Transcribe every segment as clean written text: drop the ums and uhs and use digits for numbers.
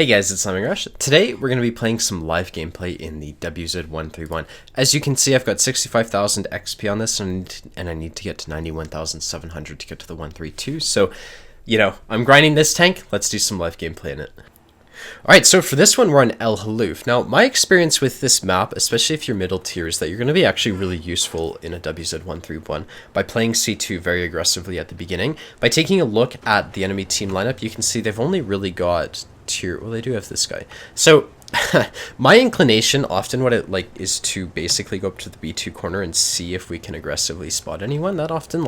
Hey guys, it's Rush. Today we're going to be playing some live gameplay in the WZ131. As you can see, I've got 65,000 XP on this, and I need to get to 91,700 to get to the 132. So, I'm grinding this tank. Let's do some live gameplay in it. Alright, so for this one we're on Halluf. Now, my experience with this map, especially if you're middle tier, is that you're going to be actually really useful in a WZ131 by playing C2 very aggressively at the beginning. By taking a look at the enemy team lineup, you can see they've only really got tier, well, they do have this guy. So my inclination often what it is to basically go up to the B2 corner and see if we can aggressively spot anyone. That often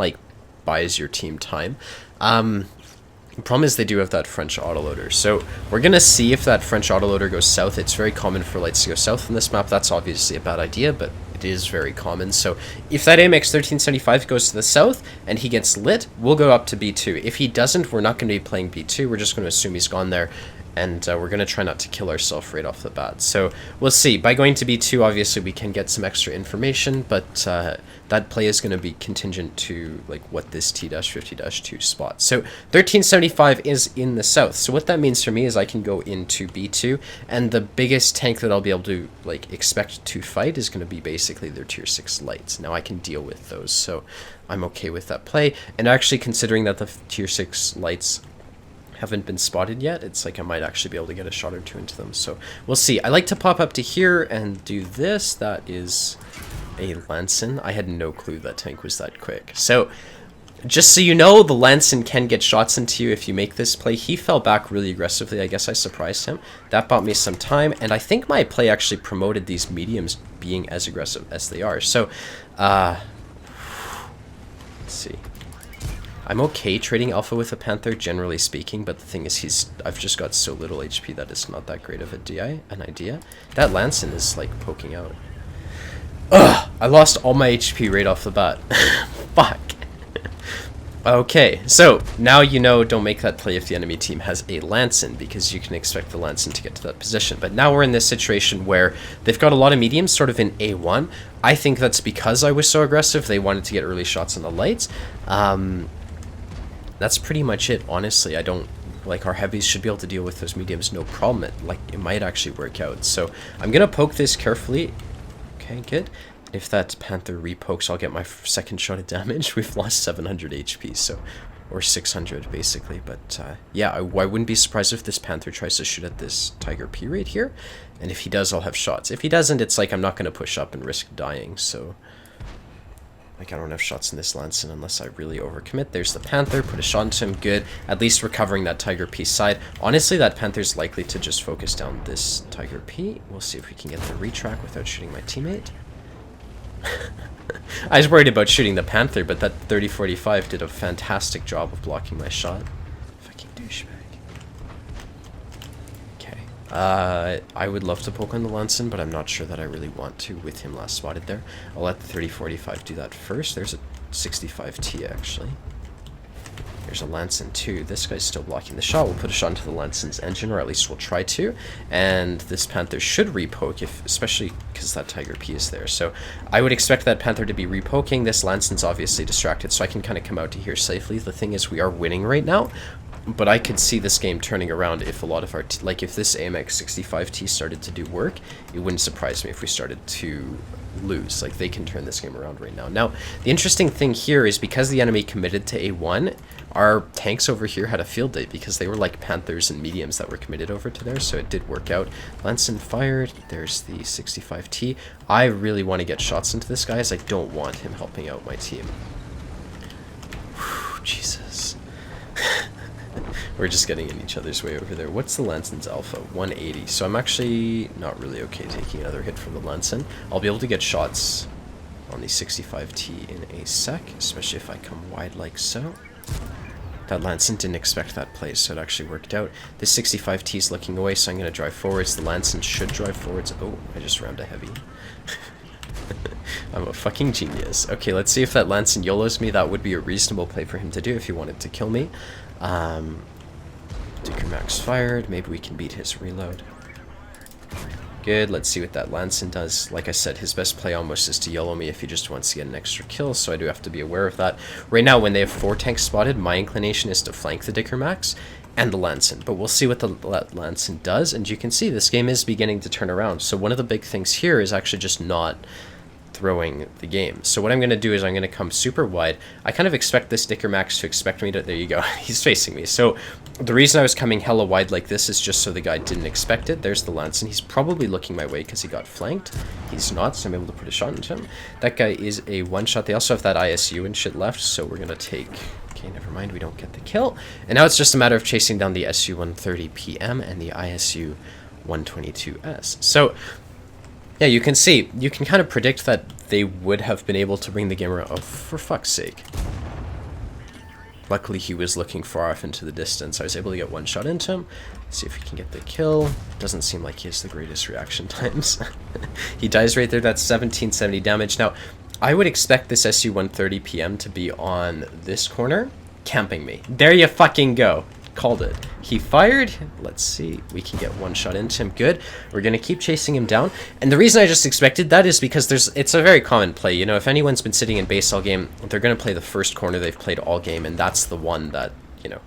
buys your team time. The problem is they do have that French autoloader, so we're gonna see if that French autoloader goes south. It's very common for lights to go south on this map. That's obviously a bad idea, but it is very common. So if that AMX 1375 goes to the south and he gets lit, we'll go up to B2. If he doesn't, we're not going to be playing B2. We're just going to assume he's gone there, and we're going to try not to kill ourselves right off the bat. So we'll see. By going to B2, obviously we can get some extra information, but that play is going to be contingent to what this T-50-2 spot. So 1375 is in the south. So what that means for me is I can go into B2, and the biggest tank that I'll be able to expect to fight is going to be basically their tier 6 lights. Now I can deal with those, so I'm okay with that play. And actually, considering that the tier 6 lights haven't been spotted yet, it's I might actually be able to get a shot or two into them. So we'll see. I like to pop up to here and do this. That is a Lanson. I had no clue that tank was that quick. So just so you know, the Lanson can get shots into you if you make this play. He fell back really aggressively. I guess I surprised him. That bought me some time, and I think my play actually promoted these mediums being as aggressive as they are. So let's see. I'm okay trading alpha with a Panther, generally speaking, but the thing is I've just got so little HP that it's not that great of an idea. That Lanson is poking out. Ugh! I lost all my HP right off the bat. Fuck. Okay, so now don't make that play if the enemy team has a Lanson, because you can expect the Lanson to get to that position. But now we're in this situation where they've got a lot of mediums sort of in A1. I think that's because I was so aggressive. They wanted to get early shots on the lights. That's pretty much it, honestly. I don't our heavies should be able to deal with those mediums no problem. It might actually work out. So I'm gonna poke this carefully. Okay, good. If that Panther repokes, I'll get my second shot of damage. We've lost 700 HP, so, or 600 basically. But yeah, I wouldn't be surprised if this Panther tries to shoot at this Tiger P right here, and if he does, I'll have shots. If he doesn't, it's I'm not going to push up and risk dying. So I don't have shots in this Lanson unless I really overcommit. There's the Panther, put a shot into him, good. At least recovering that Tiger P side. Honestly, that Panther's likely to just focus down this Tiger P. We'll see if we can get the retrack without shooting my teammate. I was worried about shooting the Panther, but that 3045 did a fantastic job of blocking my shot. Fucking douchebag. Okay. I would love to poke on the Lanson, but I'm not sure that I really want to with him last spotted there. I'll let the 3045 do that first. There's a 65T, actually. There's a Lanson too. This guy's still blocking the shot. We'll put a shot into the Lanson's engine, or at least we'll try to. And this Panther should repoke, especially because that Tiger P is there. So I would expect that Panther to be repoking. This Lanson's obviously distracted, so I can kind of come out to here safely. The thing is, we are winning right now, but I could see this game turning around if a lot of our if this AMX 65T started to do work. It wouldn't surprise me if we started to lose. They can turn this game around right now. Now, the interesting thing here is because the enemy committed to A1, our tanks over here had a field day because they were Panthers and mediums that were committed over to there, so it did work out. Lanson fired. There's the 65T. I really want to get shots into this guy, as I don't want him helping out my team. Whew, Jesus. We're just getting in each other's way over there. What's the Lanson's alpha? 180. So I'm actually not really okay taking another hit from the Lanson. I'll be able to get shots on the 65T in a sec, especially if I come wide like so. That Lanson didn't expect that play, so it actually worked out. This 65T is looking away, so I'm going to drive forwards. The Lanson should drive forwards. Oh, I just rammed a heavy. I'm a fucking genius. Okay, let's see if that Lanson YOLOs me. That would be a reasonable play for him to do if he wanted to kill me. Dicker Max fired. Maybe we can beat his reload. Good, let's see what that Lanson does. Like I said, his best play almost is to YOLO me if he just wants to get an extra kill, so I do have to be aware of that. Right now, when they have 4 tanks spotted, my inclination is to flank the Dicker Max and the Lanson, but we'll see what the Lanson does, and you can see this game is beginning to turn around. So one of the big things here is actually just not throwing the game. So what I'm going to do is I'm going to come super wide. I kind of expect this Dicker Max to expect me to... There you go. He's facing me. So the reason I was coming hella wide like this is just so the guy didn't expect it. There's the Lanson. He's probably looking my way because he got flanked. He's not, so I'm able to put a shot into him. That guy is a one-shot. They also have that ISU and shit left, so we're going to take... Okay, never mind. We don't get the kill. And now it's just a matter of chasing down the SU-130 PM and the ISU-122S. So... yeah, you can see, you can kind of predict that they would have been able to bring the game around. Oh, for fuck's sake. Luckily, he was looking far off into the distance. I was able to get one shot into him. See if we can get the kill. Doesn't seem like he has the greatest reaction times. He dies right there. That's 1770 damage. Now, I would expect this SU-130 PM to be on this corner, camping me. There you fucking go. Called it. He fired. Let's see. We can get one shot into him. Good. We're going to keep chasing him down. And the reason I just expected that is because it's a very common play. You know, if anyone's been sitting in base all game, they're going to play the first corner they've played all game, and that's the one that, you know,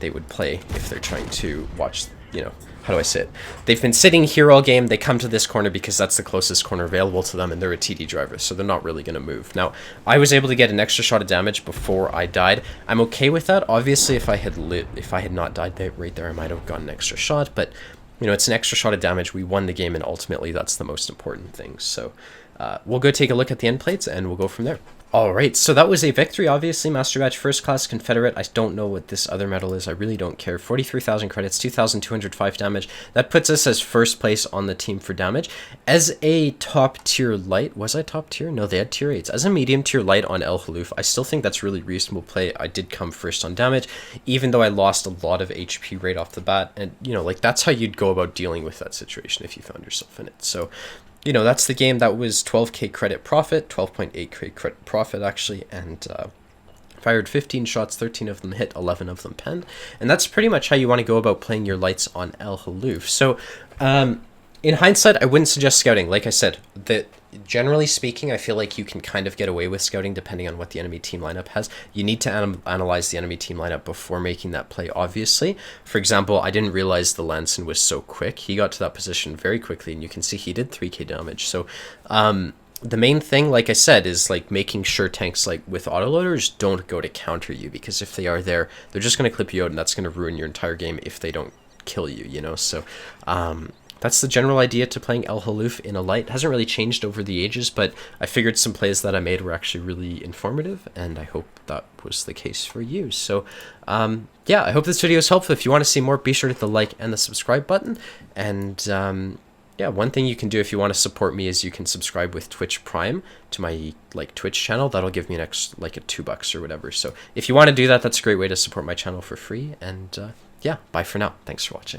they would play if they're trying to watch, you know, how do I say it? They've been sitting here all game, they come to this corner because that's the closest corner available to them, and they're a TD driver, so they're not really going to move. Now, I was able to get an extra shot of damage before I died. I'm okay with that. Obviously, if I had not died right there, I might have gotten an extra shot, but, you know, it's an extra shot of damage. We won the game, and ultimately, that's the most important thing. So, we'll go take a look at the end plates, and we'll go from there. Alright, so that was a victory, obviously. Master Badge, First Class, Confederate. I don't know what this other medal is. I really don't care. 43,000 credits, 2,205 damage. That puts us as first place on the team for damage. As a top tier light, was I top tier? No, they had tier 8s. As a medium tier light on El Halluf, I still think that's really reasonable play. I did come first on damage, even though I lost a lot of HP right off the bat. And, you know, like, that's how you'd go about dealing with that situation if you found yourself in it. So... you know, that's the game. That was 12k credit profit, 12.8k credit profit, actually, and fired 15 shots, 13 of them hit, 11 of them penned. And that's pretty much how you want to go about playing your lights on El Halluf. So, in hindsight, I wouldn't suggest scouting. Like I said, generally speaking, I feel like you can kind of get away with scouting depending on what the enemy team lineup has. You need to analyze the enemy team lineup before making that play, obviously. For example, I didn't realize the Lanson was so quick. He got to that position very quickly, and you can see he did 3k damage. So, the main thing, like I said, is like making sure tanks like with autoloaders don't go to counter you, because if they are there, they're just going to clip you out, and that's going to ruin your entire game if they don't kill you, you know? So, that's the general idea to playing El Halluf in a light. It hasn't really changed over the ages, but I figured some plays that I made were actually really informative, and I hope that was the case for you. So, yeah, I hope this video is helpful. If you want to see more, be sure to hit the like and the subscribe button. And, yeah, one thing you can do if you want to support me is you can subscribe with Twitch Prime to my, like, Twitch channel. That'll give me an extra, like, a $2 or whatever. So if you want to do that, that's a great way to support my channel for free. And, yeah, bye for now. Thanks for watching.